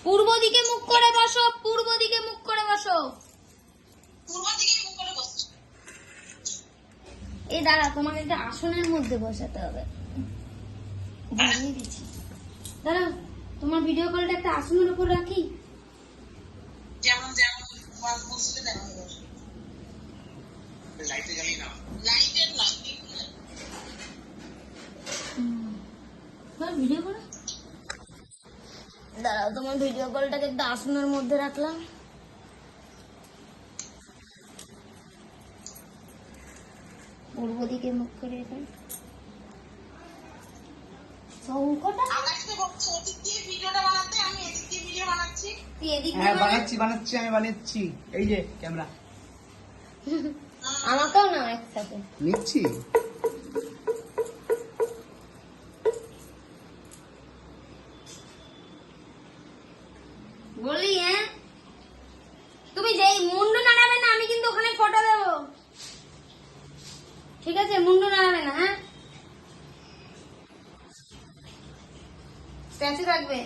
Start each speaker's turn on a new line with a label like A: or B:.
A: পূর্ব দিকে মুখ করে বসো, পূর্ব দিকে মুখ করে বসো। এই দাঁড়া, তোমাকে একটা আসনের মধ্যে বসাতে হবে। বুঝিয়ে দিচ্ছি, দাঁড়া, তোমার ভিডিও কলটা একটা আসনের উপর রাখি।
B: যেমন যেমন বসলে তেমন বসে। লাইটে জ্বালিয়ে নাও, লাইটের না
A: ভিডিও করো। দাঁড়াও, তোমার ভিডিও কলটাকে একটা আসনের মধ্যে রাখলাম। পূর্ব দিকে মুখ করে এখন
C: বানাচ্ছি এই যে ক্যামেরা
A: আমাকেও না একসাথে
C: নিচ্ছি।
A: বলি, হ্যাঁ তুমি যেই মুন্ডু নাড়াবে না, আমি কিন্তু ওখানে ফটো দেবো, ঠিক আছে? মুন্ডু নাড়াবে না, হ্যাঁ? স্ট্যাচু রাখবে।